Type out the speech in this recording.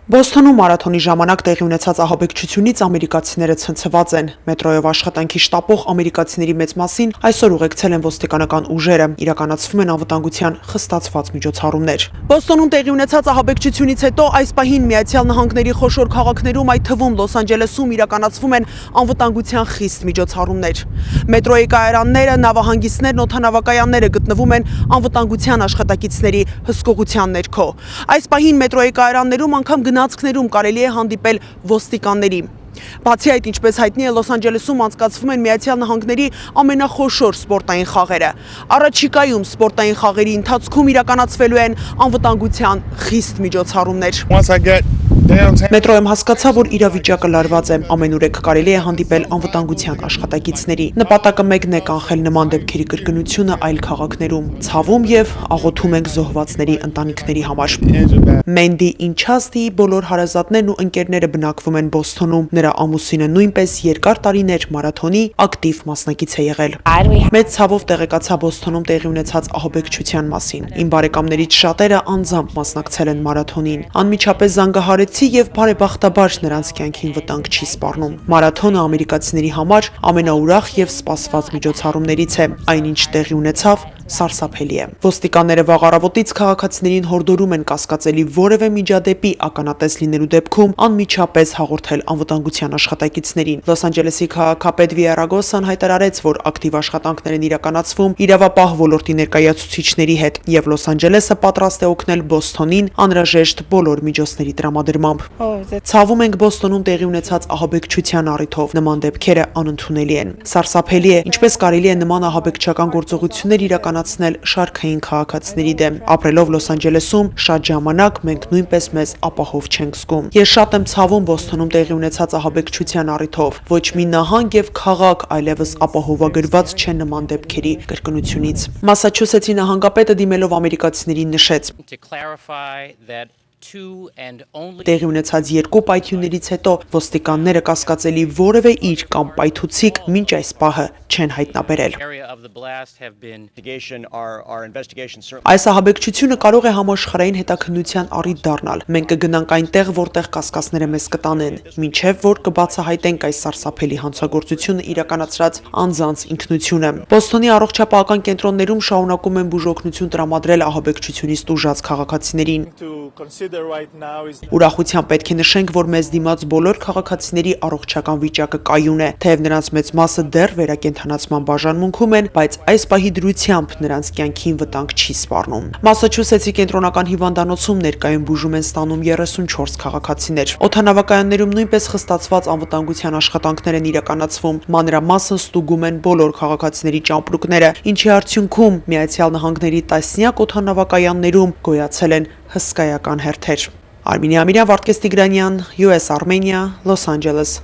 Բոստոնում մարաթոնի ժամանակ տեղի ունեցած ահաբեկչությունից ամերիկացիները ցնցված են։ Մետրոյով աշխատանքի շտապող ամերիկացիների մեծ մասին այսօր ուղեկցել են ոստիկանական ուժերը, իրականացվում են անվտանգության խստացված միջոցառումներ։ Բոստոնում տեղի ունեցած ահաբեկչությունից հետո այս պահին Միացյալ Նահանգների խոշոր քաղաքներում, այդ թվում Լոս Անջելեսում իրականացվում են անվտանգության խիստ միջոցառումներ։ Մետրոյի կայարանները, նավահանգիստներն, օդանավակայանները գտնվում են անվտանգության աշխատակիցների հսկողության ներքո։ Այս պահին մետրոյի կայարաններում անգամ գնացքներում կարելի է հանդիպել ոստիկանների։ Բացի այդ, ինչպես հայտնի է, Լոս Անջելեսում անցկացվում են Միացյալ Նահանգների ամենախոշոր սպորտային խաղերը։ Առաջիկայում սպորտային խաղերի ընթացքում իրականացվելու են անվտանգության խիստ միջոցառումներ։ Մետրոյում հասկացա, որ իրավիճակը լարված է, ամենուրեք կարելի է հանդիպել անվտանգության աշխատակիցների։ Նպատակը մեկն է կանխել նման դեպքերի կրկնությունը այլ քաղաքներում։ Ցավում եւ աղոթում ենք զոհվածների ընտանիքների համար։ Մենդի Ինչաստիի բոլոր հարազատներն ու ընկերները բնակվում են Բոստոնում։ Նրա ամուսինը նույնպես երկար տարիներ մարաթոնի ակտիվ մասնակից է եղել։ Մեծ ցավով տեղեկացա Բոստոնում տեղի ունեցած ահաբեկչության մասին։ Իմ բարեկամներից շատերը անձամբ մասնակցել են մարաթոնին։ Անմիջապես զանգահարեցի եւ բարեբախտաբար նրանց կյանքին վտանգ չի սպառնում։ Մարաթոնը ամերիկացիների համար ամենաուրախ եւ սպասված միջոցառումներից է։ Այնինչ տեղի ունեցավ, սարսափելի է։ Ոստիկանները վաղ առավոտից քաղաքացիներին հորդորում են կասկածելի որևէ միջադեպի ականատես լինելու դեպքում անմիջապես հաղորդել անվտանգության աշխատակիցներին։ Լոս Անջելեսի քաղաքապետ Վիարագոսան հայտարարեց, որ ակտիվ աշխատանքներ են իրականացվում իրավապահ ոլորտի ներկայացուցիչների հետ եւ Լոս Անջելեսը պատրաստ է օգնել Բոստոնին անհրաժեշտ բոլոր միջոցների տրամադրմամբ։ Ցավում ենք Բոստոնում տեղի ունեցած ահաբեկչության առիթով։ Նման դեպքերը անընդունելի են։ Սարսափելի է, ինչպես կարելի է նման ահաբեկչական գործողություններ իրականացնել շարքային քաղաքացիների դեմ։ Ապրելով Լոս Անջելեսում շատ ժամանակ մենք նույնպես մեզ ապահով չենք զգում։ Ես շատ եմ ցավում Բոստոնում տեղի ունեցած ահաբեկչության առիթով։ Ոչ մի նահանգ եւ քաղաք այլևս ապահովագրված չէ նման դեպքերի կրկնությունից։ Մասաչուսեթսի նահանգապետը դիմելով ամերիկացիներին նշեց. Տեղի ունեցած երկու պայթյուններից հետո ոստիկանները կասկածելի որևէ իր կամ պայթուցիկ մինչ այս պահը չեն հայտնաբերել։ Այս ահաբեկչությունը կարող է համաշխարհային հետաքննության առիթ դառնալ։ Մենք կգնանք այնտեղ, որտեղ կասկածները մեզ կտանեն, մինչև որ կբացահայտենք այս սարսափելի հանցագործությունը իրականացրած անձանց ինքնությունը։ Բոստոնի առողջապահական կենտրոններում շարունակում են բուժօգնություն տրամադրել ահաբեկչությունից տուժած քաղաքացիներին։ Ուրախությամբ պետք է նշենք, որ մեզ դիմաց բոլոր քաղաքացիների առողջական վիճակը կայուն է, թեև նրանց մեծ մասը դեռ վերակենդանացման բաժանմունքում են, բայց այս պահի դրությամբ նրանց կյանքին վտանգ չի սպառնում։ Մասաչուսեթսի կենտրոնական հիվանդանոցում ներկայում բուժում են ստանում 34 քաղաքացիներ։ Օդանավակայաններում նույնպես խստացված անվտանգության աշխատանքներ են իրականացվում, մանրամասն ստուգում են բոլոր քաղաքացիների ճամպրուկները, ինչի արդյունքում Միացյալ Նահանգների տասնյակ օդանավակայաններում գոյացել են հսկայական հերթեր։ Արմինե Ամիրյան, Վարդգես Տիգրանյան, US Armenia, Los Angeles։